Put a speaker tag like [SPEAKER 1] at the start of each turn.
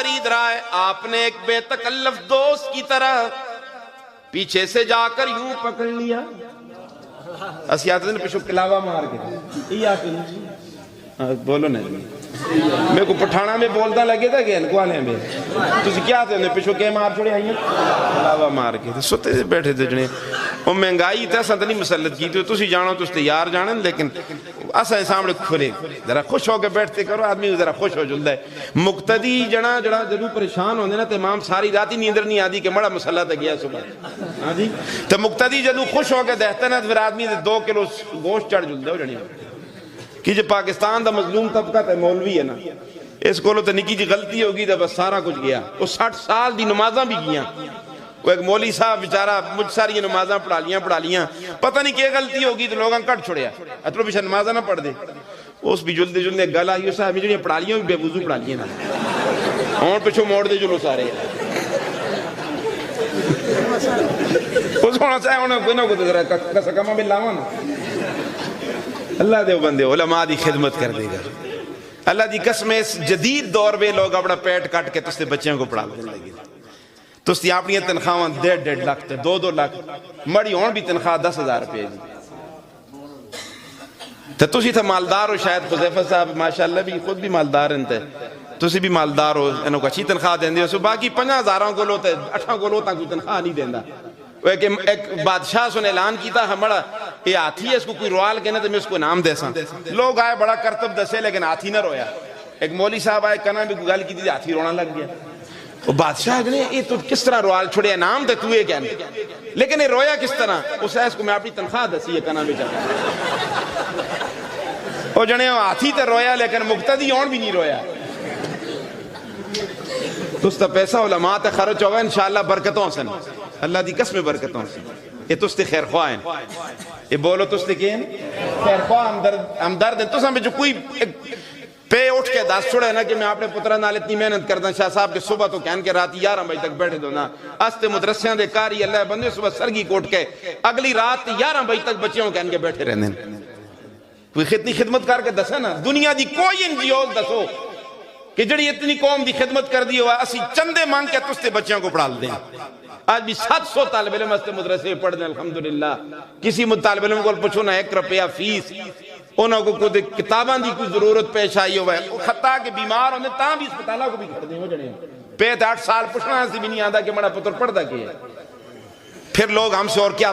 [SPEAKER 1] خرید رہا ہے، آپ نے ایک بے تکلف دوست کی طرح پیچھے سے جا کر یوں پکڑ لیا. اسی آتے ہیں پیچھو کلاوہ مار کے یہ آتے ہیں بولو نا جی میں کو پٹھانا میں بولتا لگے تھا کہ انکو آنے میں تُسی کیا آتے ہیں پیچھو کے مار چھوڑے آئیں کلاوہ مار کے سوتے سے بیٹھے تھے جنے وہ مہنگائی تھا سنتنی مسلط کی تُسی جانو تُس تیار جانن لیکن اسا سامنے کھلے ذرا خوش ہو کے بیٹھتے کرو آدمی ذرا خوش ہو جلدہ ہے. مقتدی جڑا جدو پریشان ہوندے نا تو امام ساری راتی نیندر نہیں آدھی کہ مڑا مسئلہ تک گیا صبح تو مقتدی جدو خوش ہو کے دیکھتے نا تو پھر آدمی 2 کلو گوشت چڑھ جلدہ ہو جڑی کہ جو پاکستان دا مظلوم طبقہ تے مولوی ہے نا اس کو تو نکی جی غلطی ہوگی تو بس سارا کچھ گیا. وہ 60 سال دی نمازاں بھی گیا. وہ ایک مولوی صاحب بیچارہ مجھ ساری نمازاں پڑھا لیاں پتہ نہیں کیا غلطی ہوگی تو لوگاں کٹ چھوڑیا اترو پیچھے نمازاں نہ پڑھ دے. اس بھی جلدے گل آئی صاحب جو پڑھا لیاں بھی بے وضو پڑھا لیاں نا اور پیچھو موڑ دے جلو سارے اس ہونا چاہے انہوں کوئی نہ کوئی ذرا کسکمہ بھی لاؤں نا. اللہ دے بندے علماء دی خدمت کر دے گا. اللہ دی قسم اس جدید دور میں لوگ اپنا پیٹ کٹ کے تستے بچیاں کو پڑھا لگے تستی اپنی تنخواہ 1.5 لاکھ تے 2 لاکھ مڑی ہون بھی تنخواہ 10,000 روپے تے تسی تھا مالدار ہو. شاید حذیفہ صاحب ماشاءاللہ بھی خود بھی مالدار انتے تسی بھی مالدار ہو انہوں کو اچھی تنخواہ دیں دے باقی 50,000 کو لو تے 8 کو لو تا کوئی تنخواہ نہیں دیں دا. ایک بادشاہ سن اعلان کیتا ہمارا یہ ہاتھی ہے اس کو کوئی روال کہنا تو میں اس کو نام دے ساں. لوگ آئے بڑا کرتب دسے لیکن ہاتھی نہ رویا. ایک مولوی صاحب آئے کنا بھی گل کی تھی ہاتھی رونا لگ گیا. وہ بادشاہ جنے یہ تو کس طرح روال چھوڑے نام دے تو یہ کہنے لیکن یہ رویا کس طرح اس ہے اس کو میں اپنی تنخواہ دسی ہے کنا بھی چاہتا وہ جنے ہاتھی تے رویا لیکن مقتدی اور بھی نہیں رویا. تستا پیسہ علماء تے خرچ ہوگا انشاءاللہ برکتوں سے اللہ دی قسم برکتوں سے. یہ تستے خیر خواہ ہیں یہ بولو تستے کین خیر خواہ ہمدرد ہیں. تساں میں جو کوئی پے اٹھ کے دس چھوڑے نا کہ میں اپنے پترہ نال اتنی محنت کرتا شاہ صاحب کے صبح تو کہن کے رات 11 بجے تک بیٹھے دو نا استے مدرسیاں دے کاری اللہ بندے صبح سرگی کوٹ کے اگلی رات 11 بجے تک بچیوں کہن کے بیٹھے رہنے. کوئی اتنی خدمت کر کے دسا نا دنیا دی کوئی انجیوز دسو کہ جڑی اتنی قوم دی خدمت کر دی ہوا اسی چندے مانگ کے تستے بچیوں کو پڑھا دیں. آج بھی 700 طالب علم استے مدرسے پڑھ دیں الحمدللہ. کسی طالب علم کو پوچھو نا 1 روپیہ فیس انہوں کو کوئی کتاباں دی کوئی ضرورت پیش آئی ہوا ہے خطا کہ بیمار ہونے تاں بھی اسپتالہ کو بھی کھڑ دیں ہو جڑے پیت 8 سال پوچھنا سے بھی نہیں آدھا کہ مڑا پتر پڑھ دا کیا. پھر لوگ ہم سے اور کیا